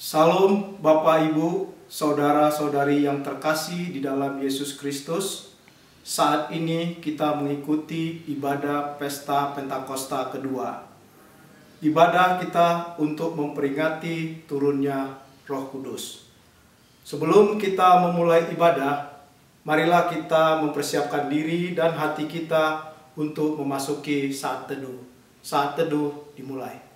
Salam Bapak Ibu, saudara-saudari yang terkasih di dalam Yesus Kristus. Saat ini kita mengikuti ibadah Pesta Pentakosta kedua. Ibadah kita untuk memperingati turunnya Roh Kudus. Sebelum kita memulai ibadah, marilah kita mempersiapkan diri dan hati kita untuk memasuki saat teduh. Saat teduh dimulai.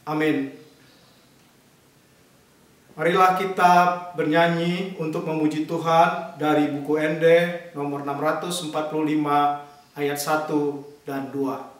Amin. Marilah kita bernyanyi untuk memuji Tuhan dari buku Ende nomor 645 ayat 1 dan 2.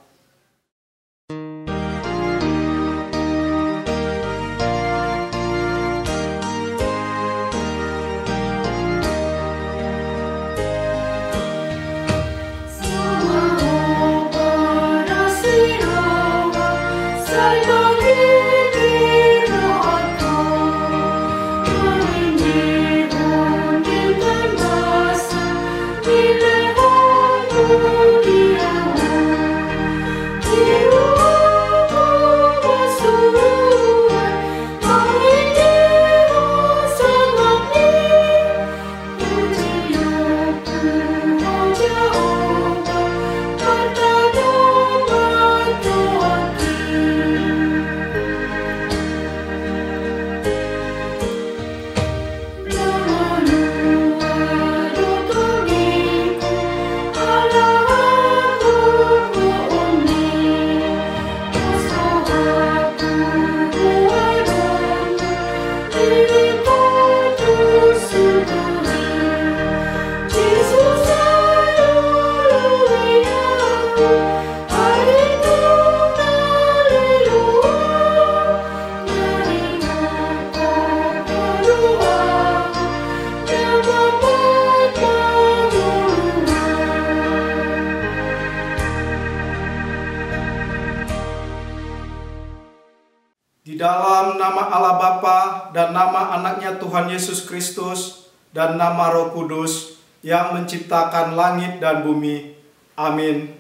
Di dalam nama Allah Bapa dan nama anaknya Tuhan Yesus Kristus dan nama Roh Kudus yang menciptakan langit dan bumi. Amin.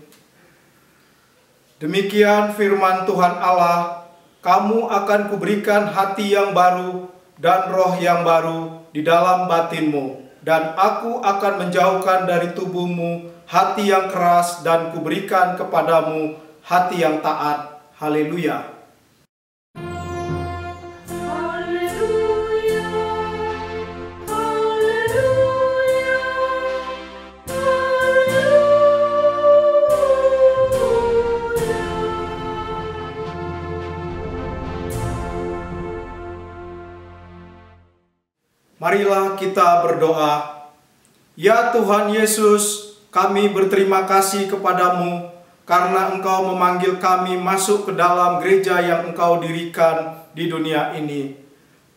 Demikian firman Tuhan Allah, kamu akan kuberikan hati yang baru dan roh yang baru di dalam batinmu, dan aku akan menjauhkan dari tubuhmu hati yang keras dan kuberikan kepadamu hati yang taat. Haleluya. Marilah kita berdoa. Ya Tuhan Yesus, kami berterima kasih kepadamu karena Engkau memanggil kami masuk ke dalam gereja yang Engkau dirikan di dunia ini.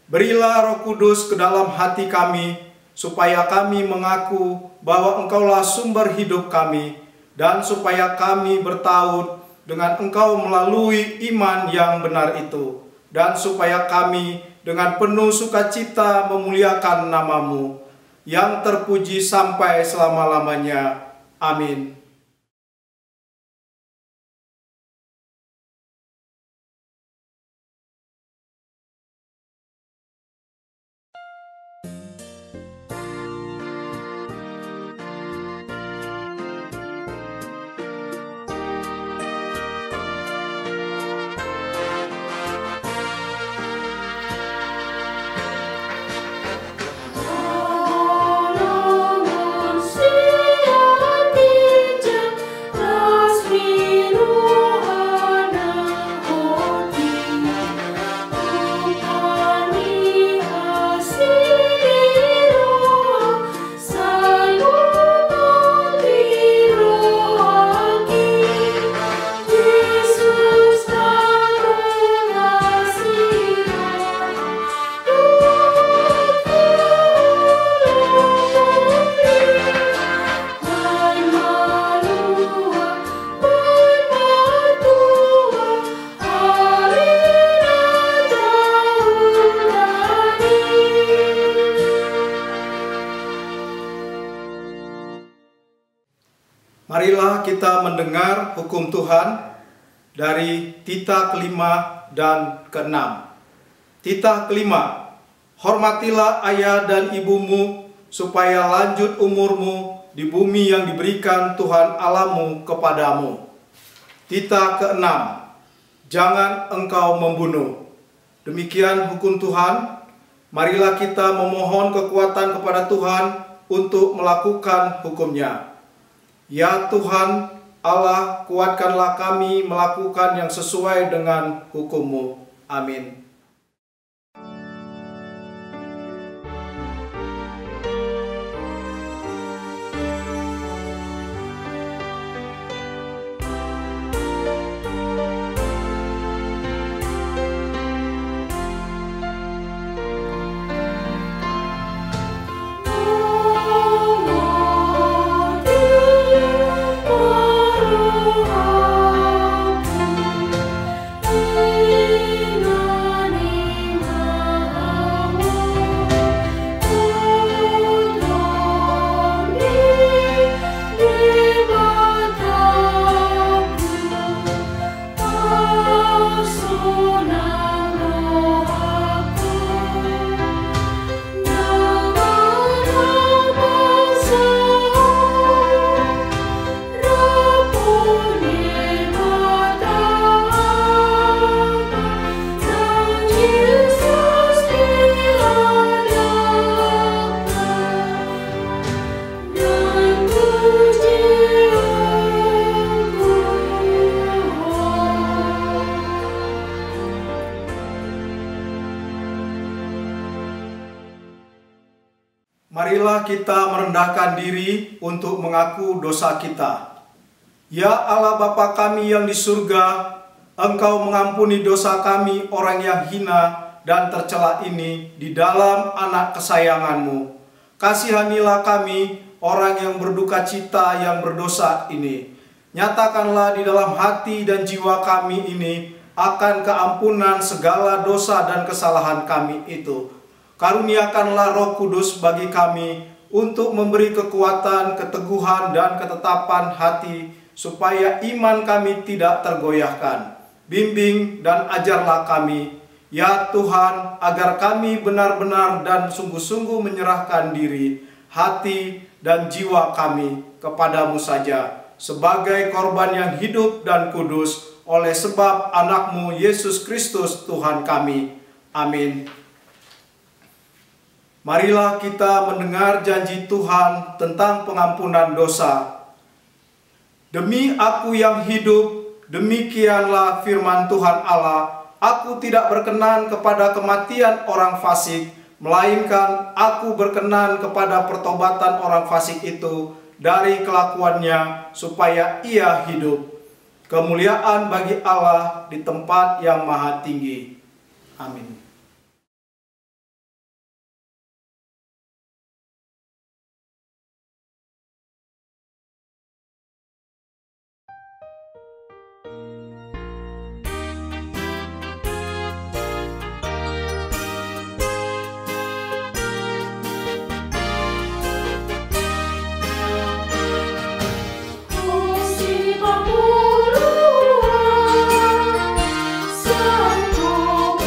Berilah Roh Kudus ke dalam hati kami, supaya kami mengaku bahwa Engkaulah sumber hidup kami, dan supaya kami bertaut dengan Engkau melalui iman yang benar itu, dan supaya kami dengan penuh sukacita memuliakan nama-Mu yang terpuji sampai selama-lamanya. Amin. Siati Marilah kita mendengar hukum Tuhan dari titah kelima dan keenam. Titah kelima, hormatilah ayah dan ibumu supaya lanjut umurmu di bumi yang diberikan Tuhan Allahmu kepadamu. Titah keenam, jangan engkau membunuh. Demikian hukum Tuhan. Marilah kita memohon kekuatan kepada Tuhan untuk melakukan hukum-Nya. Ya Tuhan Allah, kuatkanlah kami melakukan yang sesuai dengan hukum-Mu. Amin. Marilah kita merendahkan diri untuk mengaku dosa kita. Ya Allah Bapa kami yang di surga, Engkau mengampuni dosa kami orang yang hina dan tercela ini di dalam anak kesayangan-Mu. Kasihanilah kami orang yang berduka cita yang berdosa ini. Nyatakanlah di dalam hati dan jiwa kami ini akan keampunan segala dosa dan kesalahan kami itu. Karuniakanlah Roh Kudus bagi kami untuk memberi kekuatan, keteguhan, dan ketetapan hati supaya iman kami tidak tergoyahkan. Bimbing dan ajarlah kami, ya Tuhan, agar kami benar-benar dan sungguh-sungguh menyerahkan diri, hati, dan jiwa kami kepadamu saja sebagai korban yang hidup dan kudus oleh sebab anak-Mu Yesus Kristus Tuhan kami. Amin. Marilah kita mendengar janji Tuhan tentang pengampunan dosa. Demi aku yang hidup, demikianlah firman Tuhan Allah, aku tidak berkenan kepada kematian orang fasik, melainkan aku berkenan kepada pertobatan orang fasik itu dari kelakuannya supaya ia hidup. Kemuliaan bagi Allah di tempat yang maha tinggi. Amin. Santo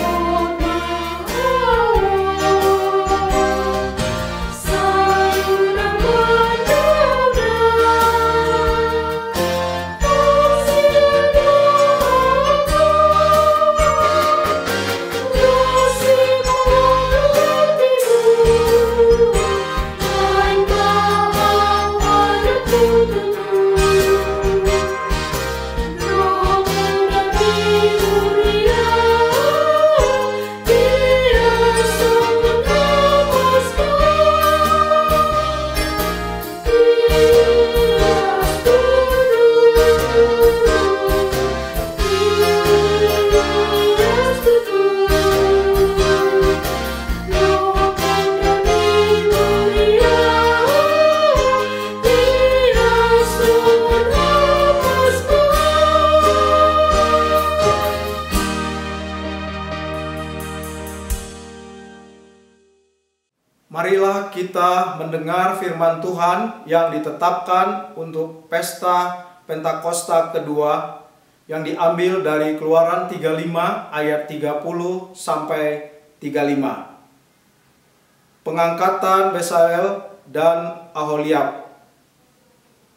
Marilah kita mendengar firman Tuhan yang ditetapkan untuk pesta Pentakosta kedua yang diambil dari Keluaran 35 ayat 30 sampai 35. Pengangkatan Bezalel dan Aholiab.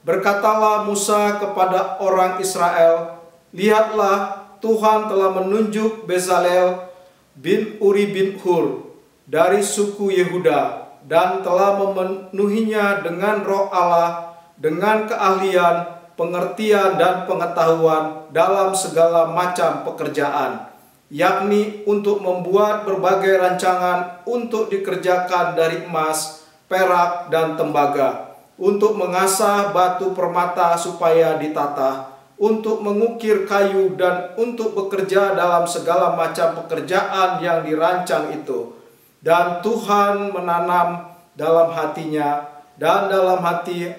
Berkatalah Musa kepada orang Israel, "Lihatlah, Tuhan telah menunjuk Bezalel bin Uri bin Hur dari suku Yehuda dan telah memenuhinya dengan roh Allah, dengan keahlian, pengertian dan pengetahuan dalam segala macam pekerjaan, yakni untuk membuat berbagai rancangan untuk dikerjakan dari emas, perak dan tembaga, untuk mengasah batu permata supaya ditata, untuk mengukir kayu dan untuk bekerja dalam segala macam pekerjaan yang dirancang itu." Dan Tuhan menanam dalam hatinya dan dalam hati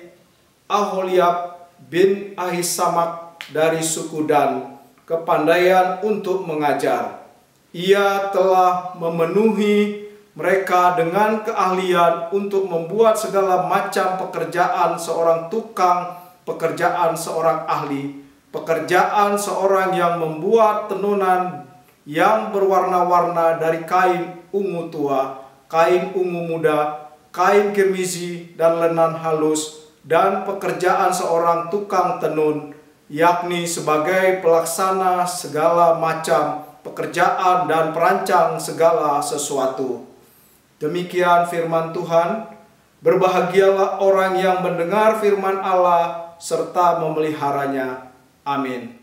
Aholiab bin Ahisamak dari suku Dan kepandaian untuk mengajar. Ia telah memenuhi mereka dengan keahlian untuk membuat segala macam pekerjaan seorang tukang, pekerjaan seorang ahli, pekerjaan seorang yang membuat tenunan yang berwarna-warna dari kain ungu tua, kain ungu muda, kain kirmizi dan lenan halus, dan pekerjaan seorang tukang tenun, yakni sebagai pelaksana segala macam pekerjaan dan perancang segala sesuatu. Demikian firman Tuhan. Berbahagialah orang yang mendengar firman Allah serta memeliharanya. Amin.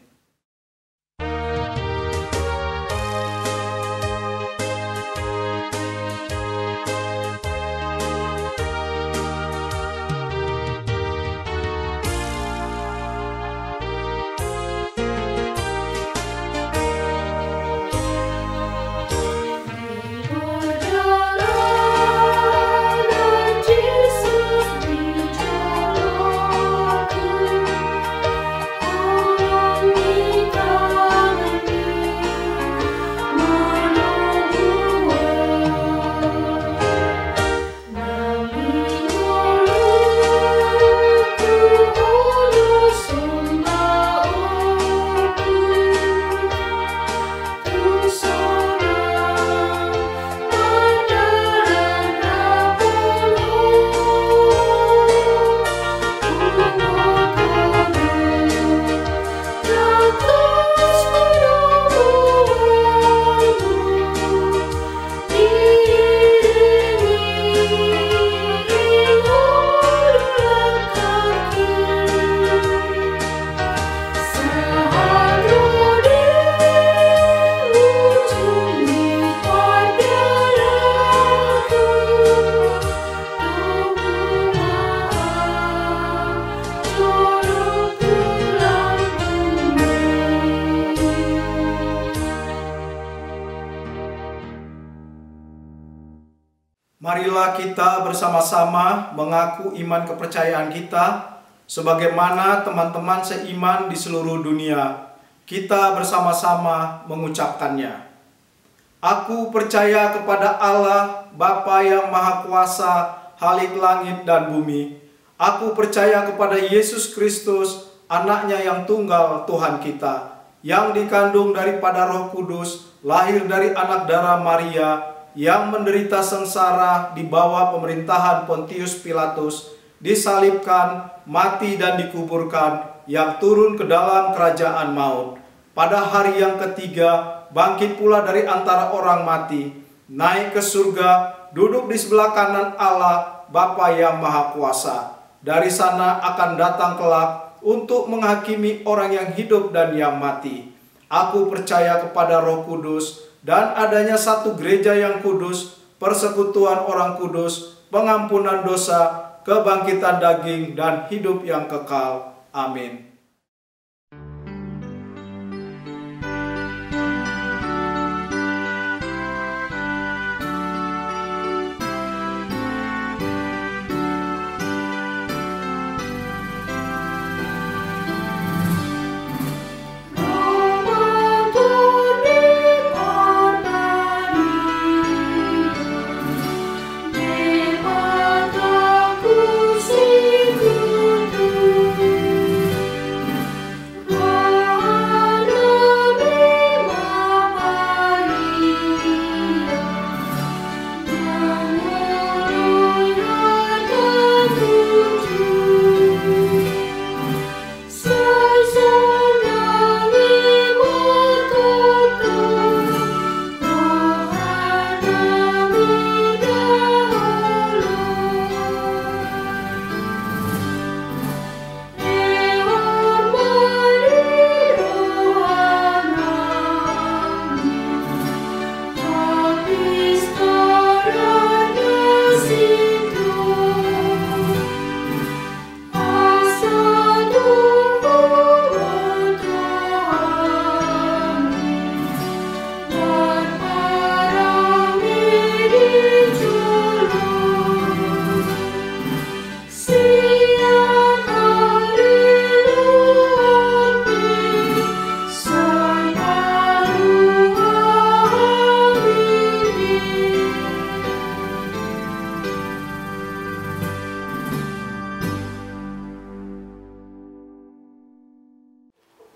Marilah kita bersama-sama mengaku iman kepercayaan kita sebagaimana teman-teman seiman di seluruh dunia. Kita bersama-sama mengucapkannya. Aku percaya kepada Allah, Bapa yang Maha Kuasa, Khalik langit dan bumi. Aku percaya kepada Yesus Kristus, Anaknya yang tunggal Tuhan kita, yang dikandung daripada Roh Kudus, lahir dari anak darah Maria, yang menderita sengsara di bawah pemerintahan Pontius Pilatus, disalibkan, mati dan dikuburkan, yang turun ke dalam kerajaan maut. Pada hari yang ketiga, bangkit pula dari antara orang mati, naik ke surga, duduk di sebelah kanan Allah, Bapa yang Maha Kuasa. Dari sana akan datang kelak untuk menghakimi orang yang hidup dan yang mati. Aku percaya kepada Roh Kudus, dan adanya satu gereja yang kudus, persekutuan orang kudus, pengampunan dosa, kebangkitan daging, dan hidup yang kekal. Amin. Dewa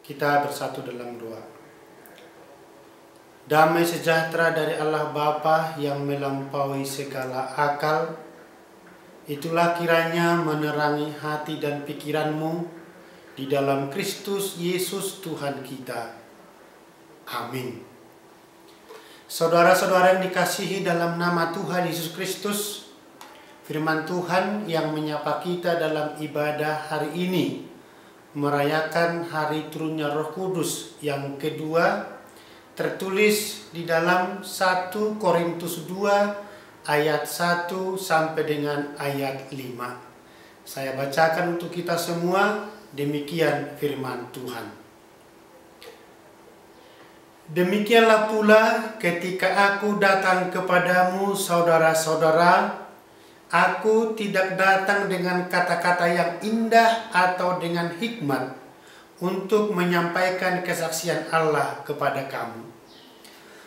Kita bersatu dalam doa. Damai sejahtera dari Allah Bapa yang melampaui segala akal, itulah kiranya menerangi hati dan pikiranmu di dalam Kristus Yesus Tuhan kita. Amin. Saudara-saudara yang dikasihi dalam nama Tuhan Yesus Kristus, firman Tuhan yang menyapa kita dalam ibadah hari ini merayakan hari turunnya Roh Kudus yang kedua, tertulis di dalam 1 Korintus 2 ayat 1 sampai dengan ayat 5. Saya bacakan untuk kita semua, demikian firman Tuhan. Demikianlah pula ketika aku datang kepadamu, saudara-saudara, aku tidak datang dengan kata-kata yang indah atau dengan hikmat untuk menyampaikan kesaksian Allah kepada kamu.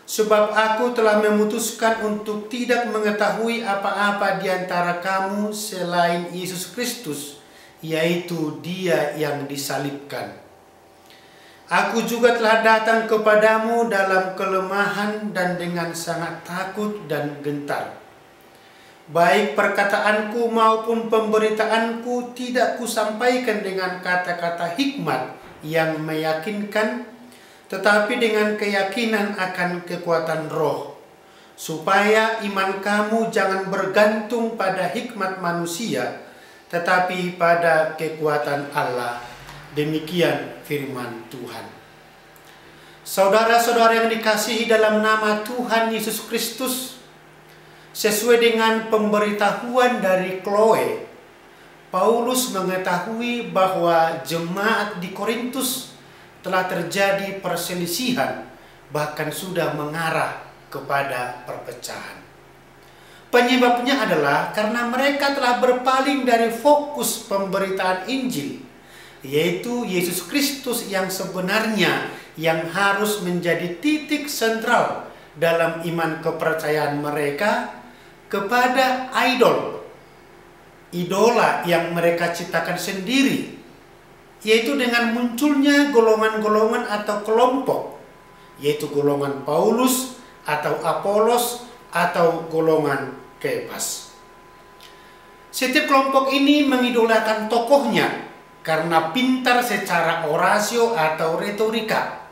Sebab aku telah memutuskan untuk tidak mengetahui apa-apa di antara kamu selain Yesus Kristus, yaitu Dia yang disalibkan. Aku juga telah datang kepadamu dalam kelemahan dan dengan sangat takut dan gentar. Baik perkataanku maupun pemberitaanku tidak kusampaikan dengan kata-kata hikmat yang meyakinkan, tetapi dengan keyakinan akan kekuatan roh, supaya iman kamu jangan bergantung pada hikmat manusia, tetapi pada kekuatan Allah. Demikian firman Tuhan. Saudara-saudara yang dikasihi dalam nama Tuhan Yesus Kristus, sesuai dengan pemberitahuan dari Chloe, Paulus mengetahui bahwa jemaat di Korintus telah terjadi perselisihan, bahkan sudah mengarah kepada perpecahan. Penyebabnya adalah karena mereka telah berpaling dari fokus pemberitaan Injil, yaitu Yesus Kristus yang sebenarnya yang harus menjadi titik sentral dalam iman kepercayaan mereka, kepada idola yang mereka ciptakan sendiri, yaitu dengan munculnya golongan-golongan atau kelompok, yaitu golongan Paulus atau Apolos atau golongan Kefas. Setiap kelompok ini mengidolakan tokohnya karena pintar secara orasio atau retorika,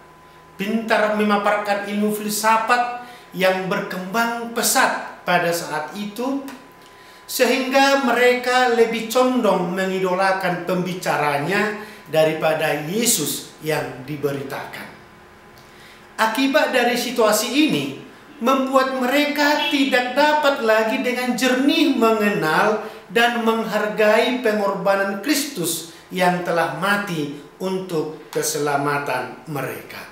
pintar memaparkan ilmu filsafat yang berkembang pesat pada saat itu, sehingga mereka lebih condong mengidolakan pembicaranya daripada Yesus yang diberitakan. Akibat dari situasi ini membuat mereka tidak dapat lagi dengan jernih mengenal dan menghargai pengorbanan Kristus yang telah mati untuk keselamatan mereka.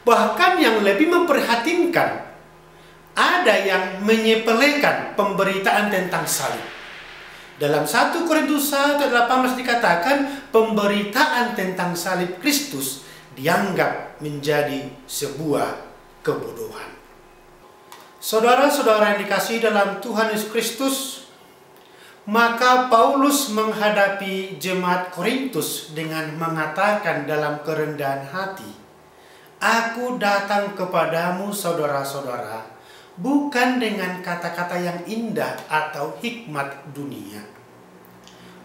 Bahkan yang lebih memprihatinkan, ada yang menyepelekan pemberitaan tentang salib. Dalam 1 Korintus 1:18 dikatakan pemberitaan tentang salib Kristus dianggap menjadi sebuah kebodohan. Saudara-saudara yang dikasihi dalam Tuhan Yesus Kristus, maka Paulus menghadapi jemaat Korintus dengan mengatakan dalam kerendahan hati, "Aku datang kepadamu, saudara-saudara, bukan dengan kata-kata yang indah atau hikmat dunia."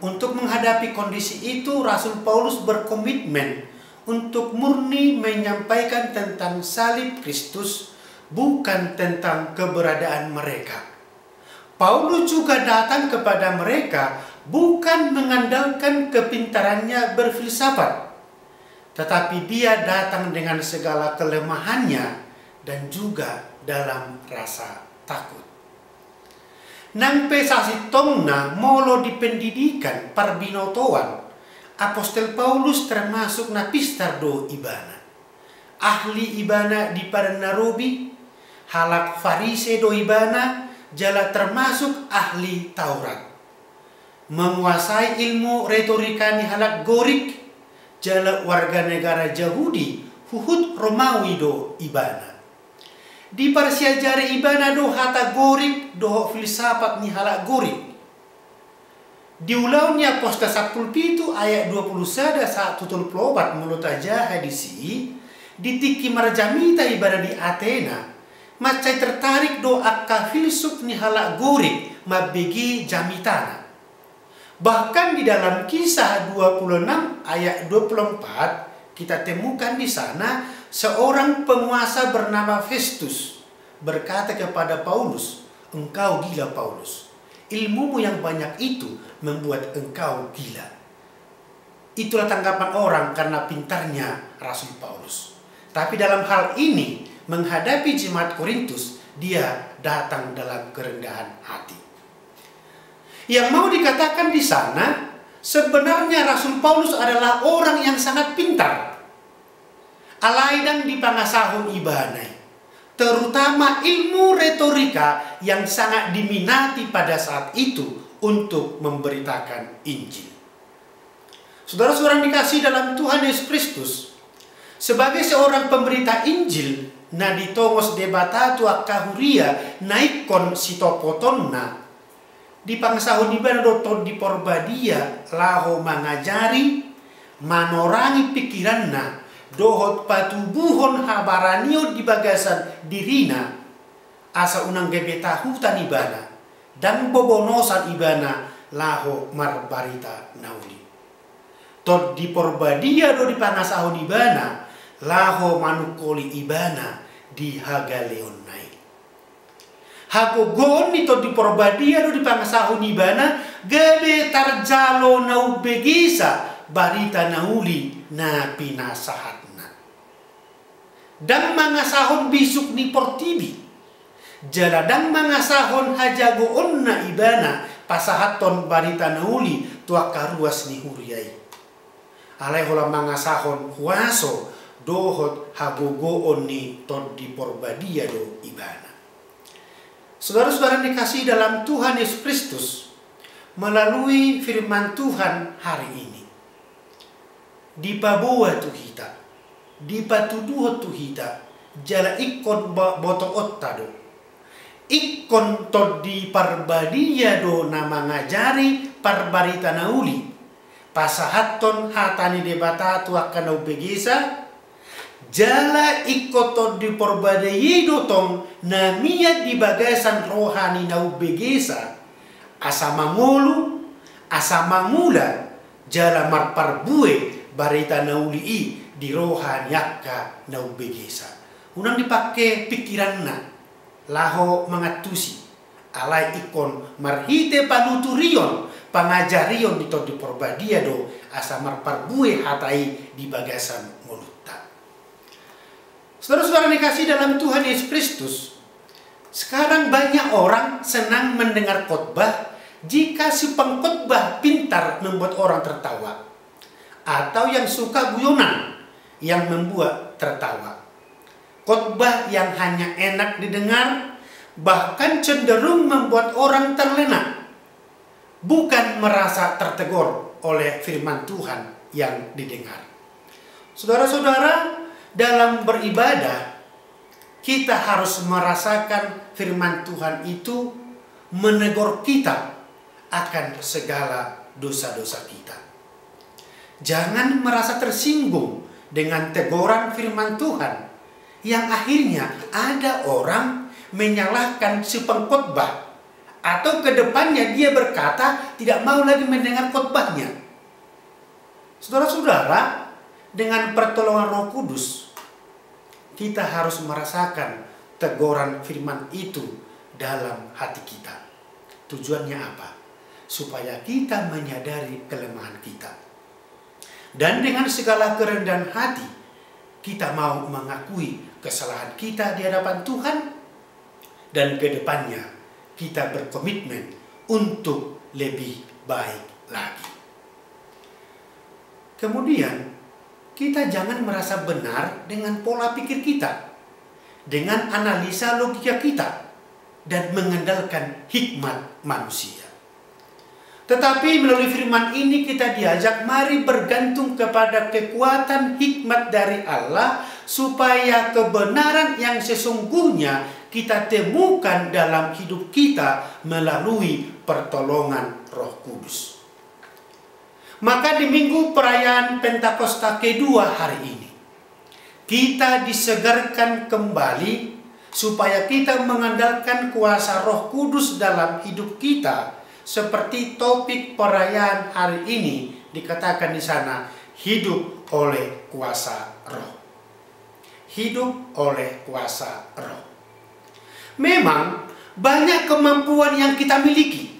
Untuk menghadapi kondisi itu, Rasul Paulus berkomitmen untuk murni menyampaikan tentang salib Kristus, bukan tentang keberadaan mereka. Paulus juga datang kepada mereka bukan mengandalkan kepintarannya berfilsafat, tetapi dia datang dengan segala kelemahannya dan juga dalam rasa takut. Nang pesasi tongna molo di pendidikan parbinotoan, Apostel Paulus termasuk napistar do ibana. Ahli ibana di Paranarobi, halak Farise do ibana, jala termasuk ahli Taurat. Menguasai ilmu retorika ni halak Gorik, jala warga negara Yahudi, huhut Romawi do ibana. Di parsiajari ibana do hata Gorik, do filsafat ni halak Gorik. Di ulaunya posta 17 ayat 21 saat tutul pelobat mulut aja hadisi ditiki marjamita ibadah di Athena macai tertarik doa ka filsuf ni halak gorik mabegi jamitana. Bahkan di dalam Kisah 26 ayat 24 kita temukan di sana seorang penguasa bernama Festus berkata kepada Paulus, "Engkau gila Paulus. Ilmumu yang banyak itu membuat engkau gila." Itulah tanggapan orang karena pintarnya Rasul Paulus. Tapi dalam hal ini, menghadapi jemaat Korintus, dia datang dalam kerendahan hati. Yang mau dikatakan di sana, sebenarnya Rasul Paulus adalah orang yang sangat pintar. Alaidang di pangasahun ibanai. Terutama ilmu retorika yang sangat diminati pada saat itu untuk memberitakan Injil. Saudara-saudara dikasih dalam Tuhan Yesus Kristus, sebagai seorang pemberita Injil, naditongos debatatu akahuria naikon sitopotonna, di pangsahun ibadah doton di porbadia laho mangajari, manorangi pikiranna, dohot patubuhon habaranio di bagasan dirina asa unang gebeta hutan ibana dan bobonosan ibana laho marbarita nauli tod di porbadia do di panasahon ibana laho manukoli ibana di hagaleon nai hagogon ni tod di porbadia do di panasahon ibana gebe tarjalo nau begisa barita nauli na pinasahatna dan mangasahon bisuk ni portibi jaladang mangasahon hajago onna ibana pasahaton barita nauli tuak karuas ni huriai alai hola mangasahon huaso dohot hagogo onni tod di porbadia do ibana. Saudara-saudara dikasih dalam Tuhan Yesus Kristus, melalui firman Tuhan hari ini, di paboa tuhita, di patuduho tuhita, jala ikon boto otta do, ikon tod di parbadia do nama ngajari parbarita nauli, pasahaton hatani debata akan ubegisa, jala ikot di parbadia do tong namia di bagasan rohani na ubegisa, asa mangulu, asa mangula, jala marparbue barita nauli i di rohan yakka nau begesa. Unang dipakai pikiranna laho mangatusi alai ikon marhite panuturion pangajarion dito di porbadia do asa marparbue hatai di bagasan mulutta. Saudara-saudara dikasih dalam Tuhan Yesus Kristus, sekarang banyak orang senang mendengar khotbah jika si pengkhotbah pintar membuat orang tertawa, atau yang suka guyonan yang membuat tertawa. Khotbah yang hanya enak didengar bahkan cenderung membuat orang terlena, bukan merasa tertegur oleh firman Tuhan yang didengar. Saudara-saudara, dalam beribadah kita harus merasakan firman Tuhan itu menegur kita akan segala dosa-dosa kita. Jangan merasa tersinggung dengan teguran firman Tuhan yang akhirnya ada orang menyalahkan si pengkhotbah, atau kedepannya dia berkata tidak mau lagi mendengar khotbahnya. Saudara-saudara, dengan pertolongan Roh Kudus kita harus merasakan teguran firman itu dalam hati kita. Tujuannya apa? Supaya kita menyadari kelemahan kita. Dan dengan segala kerendahan hati, kita mau mengakui kesalahan kita di hadapan Tuhan, dan ke depannya kita berkomitmen untuk lebih baik lagi. Kemudian, kita jangan merasa benar dengan pola pikir kita, dengan analisa logika kita, dan mengandalkan hikmat manusia. Tetapi melalui firman ini kita diajak mari bergantung kepada kekuatan hikmat dari Allah, supaya kebenaran yang sesungguhnya kita temukan dalam hidup kita melalui pertolongan Roh Kudus. Maka di minggu perayaan Pentakosta kedua hari ini, kita disegarkan kembali supaya kita mengandalkan kuasa Roh Kudus dalam hidup kita. Seperti topik perayaan hari ini dikatakan di sana, hidup oleh kuasa Roh. Hidup oleh kuasa Roh. Memang banyak kemampuan yang kita miliki.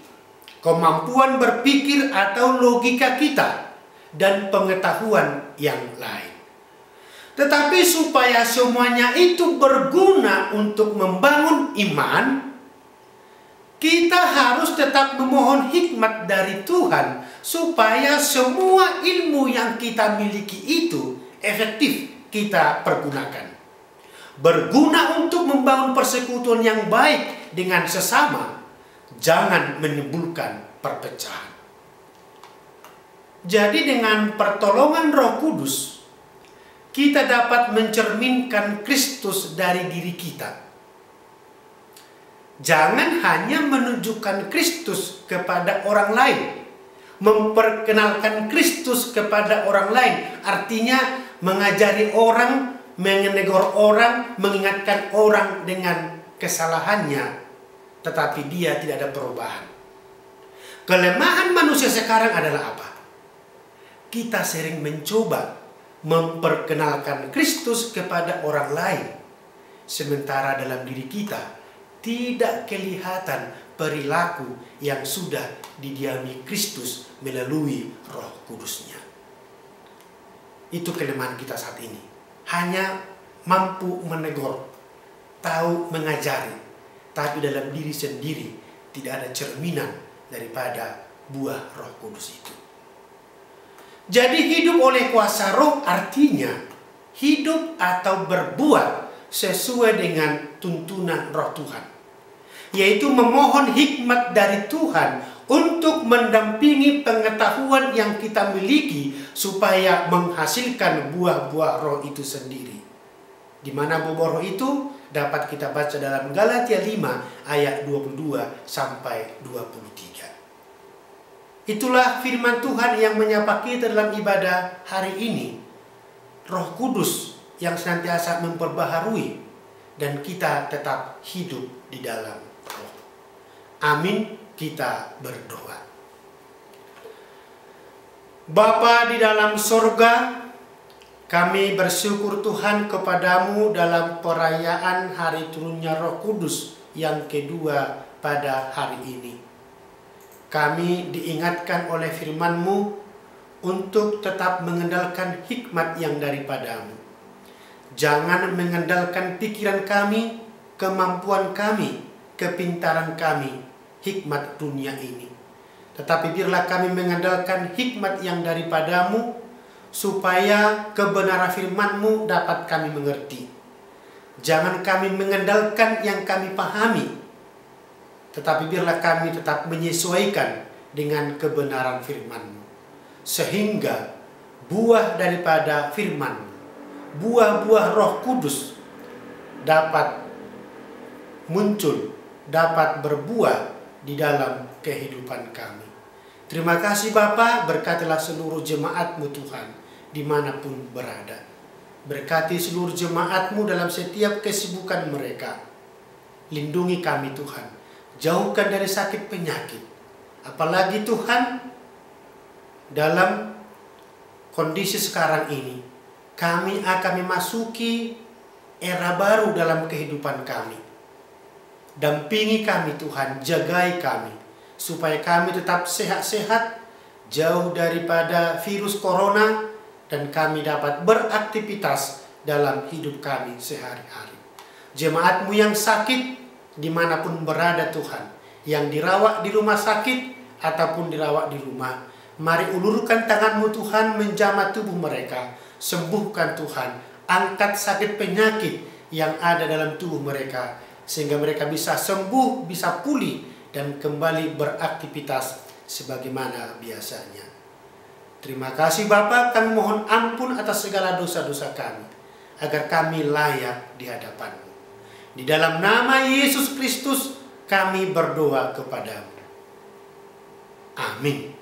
Kemampuan berpikir atau logika kita dan pengetahuan yang lain. Tetapi supaya semuanya itu berguna untuk membangun iman, kita harus tetap memohon hikmat dari Tuhan supaya semua ilmu yang kita miliki itu efektif kita pergunakan. Berguna untuk membangun persekutuan yang baik dengan sesama, jangan menimbulkan perpecahan. Jadi dengan pertolongan Roh Kudus, kita dapat mencerminkan Kristus dari diri kita. Jangan hanya menunjukkan Kristus kepada orang lain, memperkenalkan Kristus kepada orang lain, artinya mengajari orang, menegur orang, mengingatkan orang dengan kesalahannya, tetapi dia tidak ada perubahan. Kelemahan manusia sekarang adalah apa? Kita sering mencoba memperkenalkan Kristus kepada orang lain, sementara dalam diri kita tidak kelihatan perilaku yang sudah didiami Kristus melalui Roh Kudusnya. Itu kelemahan kita saat ini. Hanya mampu menegur, tahu mengajari, tapi dalam diri sendiri tidak ada cerminan daripada buah Roh Kudus itu. Jadi hidup oleh kuasa Roh artinya hidup atau berbuat sesuai dengan tuntunan Roh Tuhan, yaitu memohon hikmat dari Tuhan untuk mendampingi pengetahuan yang kita miliki supaya menghasilkan buah-buah Roh itu sendiri. Di mana buah Roh itu dapat kita baca dalam Galatia 5 ayat 22 sampai 23. Itulah firman Tuhan yang menyapa kita dalam ibadah hari ini. Roh Kudus yang senantiasa memperbaharui dan kita tetap hidup di dalam Roh. Amin, kita berdoa. Bapa di dalam sorga, kami bersyukur Tuhan kepadamu dalam perayaan hari turunnya Roh Kudus yang kedua pada hari ini. Kami diingatkan oleh firman-Mu untuk tetap mengandalkan hikmat yang daripadamu. Jangan mengandalkan pikiran kami, kemampuan kami, kepintaran kami, hikmat dunia ini. Tetapi biarlah kami mengandalkan hikmat yang daripadamu, supaya kebenaran firman-Mu dapat kami mengerti. Jangan kami mengandalkan yang kami pahami, tetapi biarlah kami tetap menyesuaikan dengan kebenaran firman-Mu. Sehingga buah daripada firman-Mu, buah-buah Roh Kudus dapat muncul, dapat berbuah di dalam kehidupan kami. Terima kasih Bapa, berkatilah seluruh jemaat-Mu Tuhan, dimanapun berada. Berkati seluruh jemaat-Mu dalam setiap kesibukan mereka. Lindungi kami Tuhan, jauhkan dari sakit penyakit. Apalagi Tuhan, dalam kondisi sekarang ini, kami akan memasuki era baru dalam kehidupan kami. Dampingi kami Tuhan, jagai kami, supaya kami tetap sehat-sehat, jauh daripada virus corona, dan kami dapat beraktivitas dalam hidup kami sehari-hari. Jemaat-Mu yang sakit, dimanapun berada Tuhan, yang dirawat di rumah sakit, ataupun dirawat di rumah, mari ulurkan tangan-Mu Tuhan menjamah tubuh mereka. Sembuhkan Tuhan, angkat sakit penyakit yang ada dalam tubuh mereka, sehingga mereka bisa sembuh, bisa pulih, dan kembali beraktivitas sebagaimana biasanya. Terima kasih Bapa, kami mohon ampun atas segala dosa-dosa kami, agar kami layak di hadapan-Mu. Di dalam nama Yesus Kristus kami berdoa kepadamu. Amin.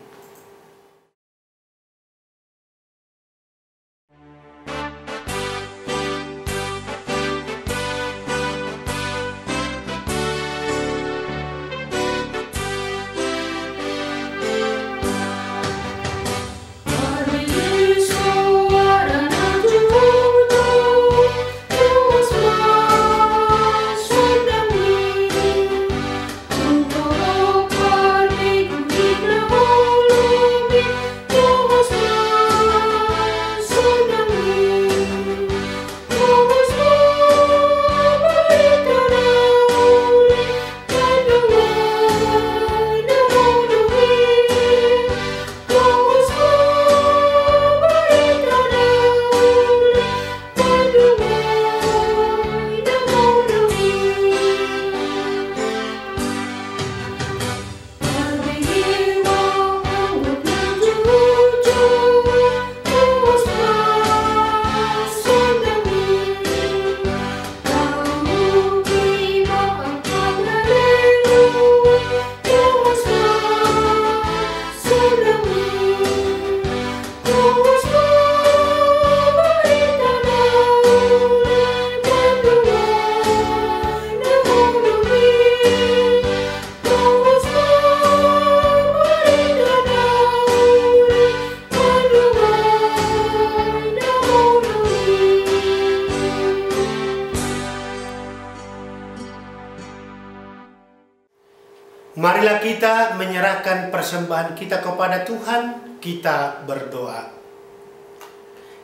Marilah kita menyerahkan persembahan kita kepada Tuhan, kita berdoa.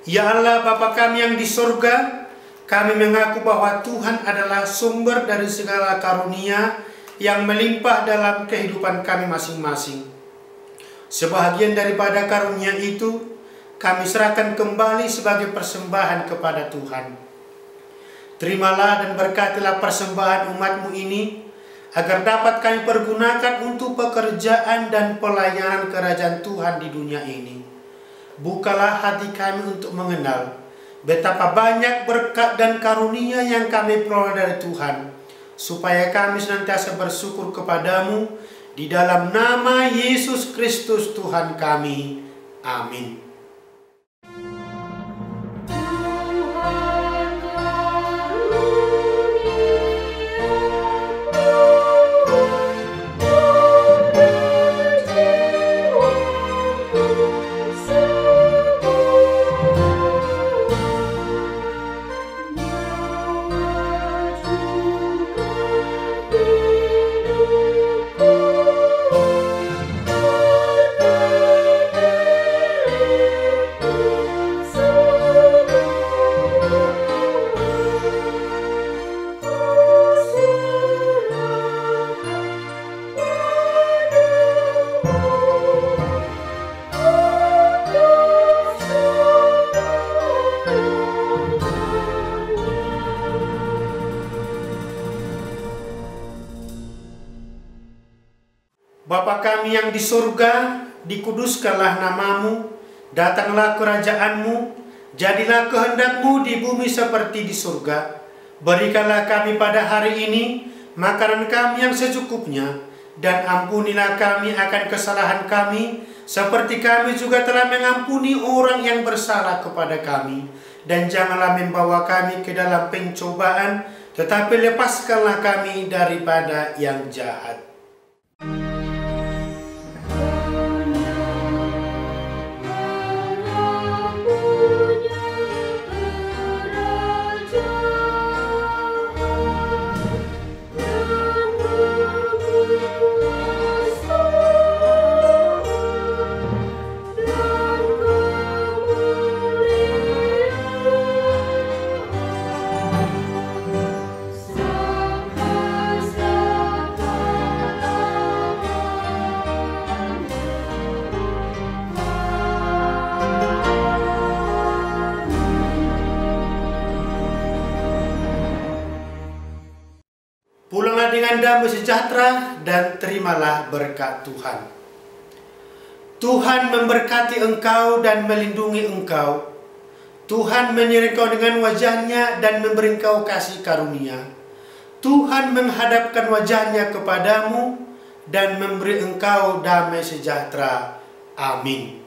Ya Allah, Bapa kami yang di surga, kami mengaku bahwa Tuhan adalah sumber dari segala karunia yang melimpah dalam kehidupan kami masing-masing. Sebahagian daripada karunia itu, kami serahkan kembali sebagai persembahan kepada Tuhan. Terimalah dan berkatilah persembahan umat-Mu ini, agar dapat kami pergunakan untuk pekerjaan dan pelayanan kerajaan Tuhan di dunia ini. Bukalah hati kami untuk mengenal betapa banyak berkat dan karunia yang kami peroleh dari Tuhan, supaya kami senantiasa bersyukur kepadamu di dalam nama Yesus Kristus Tuhan kami. Amin. Bapa kami yang di surga, dikuduskanlah namamu, datanglah kerajaan-Mu, jadilah kehendak-Mu di bumi seperti di surga. Berikanlah kami pada hari ini makanan kami yang secukupnya, dan ampunilah kami akan kesalahan kami, seperti kami juga telah mengampuni orang yang bersalah kepada kami. Dan janganlah membawa kami ke dalam pencobaan, tetapi lepaskanlah kami daripada yang jahat. Pulanglah dengan damai sejahtera dan terimalah berkat Tuhan. Tuhan memberkati engkau dan melindungi engkau. Tuhan menyertai engkau dengan wajah-Nya dan memberi engkau kasih karunia. Tuhan menghadapkan wajah-Nya kepadamu dan memberi engkau damai sejahtera. Amin.